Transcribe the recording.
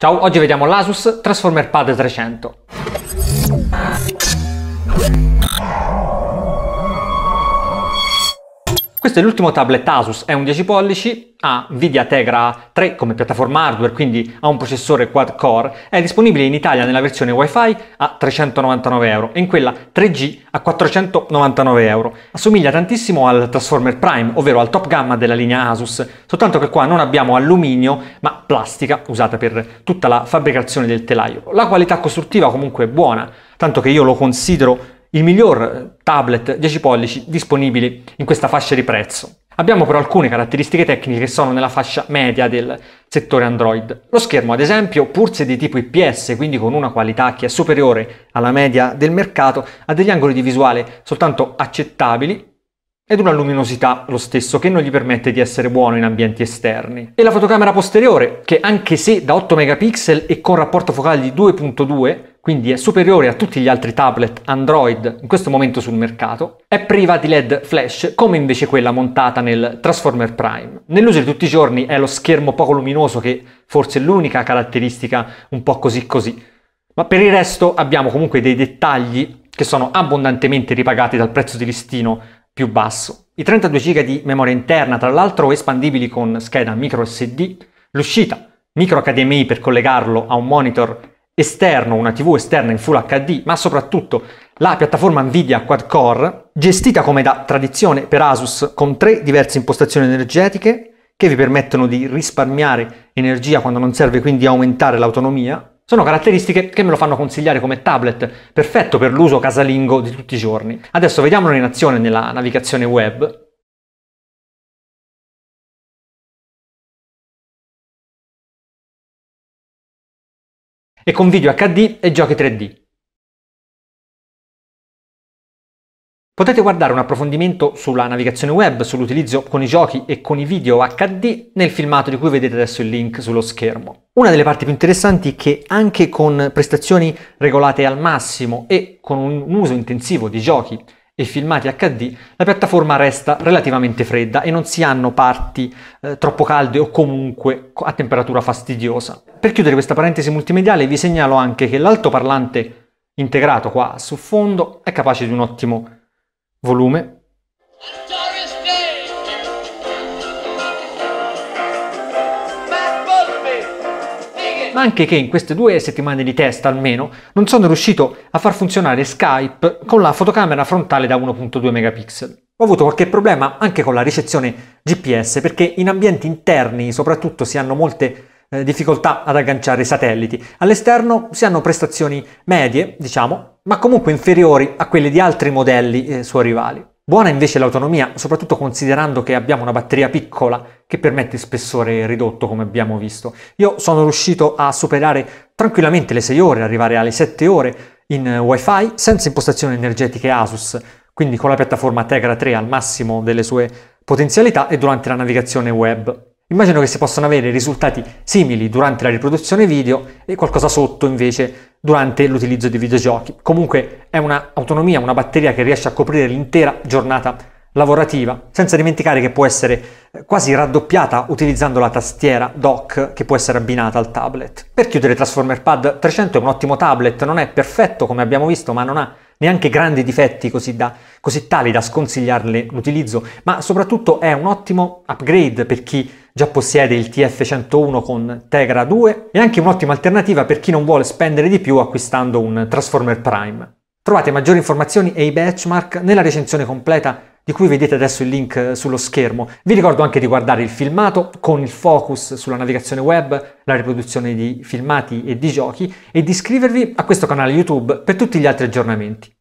Ciao, oggi vediamo l'Asus Transformer Pad 300. Questo è l'ultimo tablet Asus, è un 10 pollici, ha Nvidia Tegra 3 come piattaforma hardware, quindi ha un processore quad-core, è disponibile in Italia nella versione Wi-Fi a 399 euro e in quella 3G a 499 euro. Assomiglia tantissimo al Transformer Prime, ovvero al top gamma della linea Asus, soltanto che qua non abbiamo alluminio ma plastica usata per tutta la fabbricazione del telaio. La qualità costruttiva comunque è buona, tanto che io lo considero il miglior tablet 10 pollici disponibili in questa fascia di prezzo. Abbiamo però alcune caratteristiche tecniche che sono nella fascia media del settore Android. Lo schermo, ad esempio, pur se di tipo IPS, quindi con una qualità che è superiore alla media del mercato, ha degli angoli di visuale soltanto accettabili ed una luminosità lo stesso che non gli permette di essere buono in ambienti esterni. E la fotocamera posteriore, che anche se da 8 megapixel e con rapporto focale di 2.2, quindi è superiore a tutti gli altri tablet Android in questo momento sul mercato, è priva di LED flash come invece quella montata nel Transformer Prime. Nell'uso di tutti i giorni è lo schermo poco luminoso che forse è l'unica caratteristica un po' così così, ma per il resto abbiamo comunque dei dettagli che sono abbondantemente ripagati dal prezzo di listino più basso. I 32 GB di memoria interna, tra l'altro espandibili con scheda micro SD, l'uscita micro HDMI per collegarlo a un monitor esterno, una TV esterna in Full HD, ma soprattutto la piattaforma Nvidia quad-core, gestita come da tradizione per Asus con 3 diverse impostazioni energetiche che vi permettono di risparmiare energia quando non serve, quindi aumentare l'autonomia. Sono caratteristiche che me lo fanno consigliare come tablet perfetto per l'uso casalingo di tutti i giorni. Adesso vediamolo in azione nella navigazione web. E con video HD e giochi 3D. Potete guardare un approfondimento sulla navigazione web, sull'utilizzo con i giochi e con i video HD nel filmato di cui vedete adesso il link sullo schermo. Una delle parti più interessanti è che anche con prestazioni regolate al massimo e con un uso intensivo di giochi e filmati HD, la piattaforma resta relativamente fredda e non si hanno parti troppo calde o comunque a temperatura fastidiosa. Per chiudere questa parentesi multimediale vi segnalo anche che l'altoparlante integrato qua sul fondo è capace di un ottimo volume. Ma anche che in queste 2 settimane di test almeno non sono riuscito a far funzionare Skype con la fotocamera frontale da 1.2 megapixel. Ho avuto qualche problema anche con la ricezione GPS perché in ambienti interni soprattutto si hanno molte difficoltà ad agganciare i satelliti. All'esterno si hanno prestazioni medie, diciamo, ma comunque inferiori a quelle di altri modelli suoi rivali. Buona invece l'autonomia, soprattutto considerando che abbiamo una batteria piccola che permette spessore ridotto, come abbiamo visto. Io sono riuscito a superare tranquillamente le 6 ore, arrivare alle 7 ore in Wi-Fi senza impostazioni energetiche Asus, quindi con la piattaforma Tegra 3 al massimo delle sue potenzialità e durante la navigazione web. Immagino che si possano avere risultati simili durante la riproduzione video e qualcosa sotto invece durante l'utilizzo di videogiochi. Comunque è un'autonomia, una batteria che riesce a coprire l'intera giornata lavorativa, senza dimenticare che può essere quasi raddoppiata utilizzando la tastiera dock che può essere abbinata al tablet. Per chiudere, Transformer Pad 300 è un ottimo tablet, non è perfetto come abbiamo visto, ma non ha neanche grandi difetti così tali da sconsigliarne l'utilizzo, ma soprattutto è un ottimo upgrade per chi già possiede il TF101 con Tegra 2 e anche un'ottima alternativa per chi non vuole spendere di più acquistando un Transformer Prime. Trovate maggiori informazioni e i benchmark nella recensione completa di cui vedete adesso il link sullo schermo. Vi ricordo anche di guardare il filmato con il focus sulla navigazione web, la riproduzione di filmati e di giochi e di iscrivervi a questo canale YouTube per tutti gli altri aggiornamenti.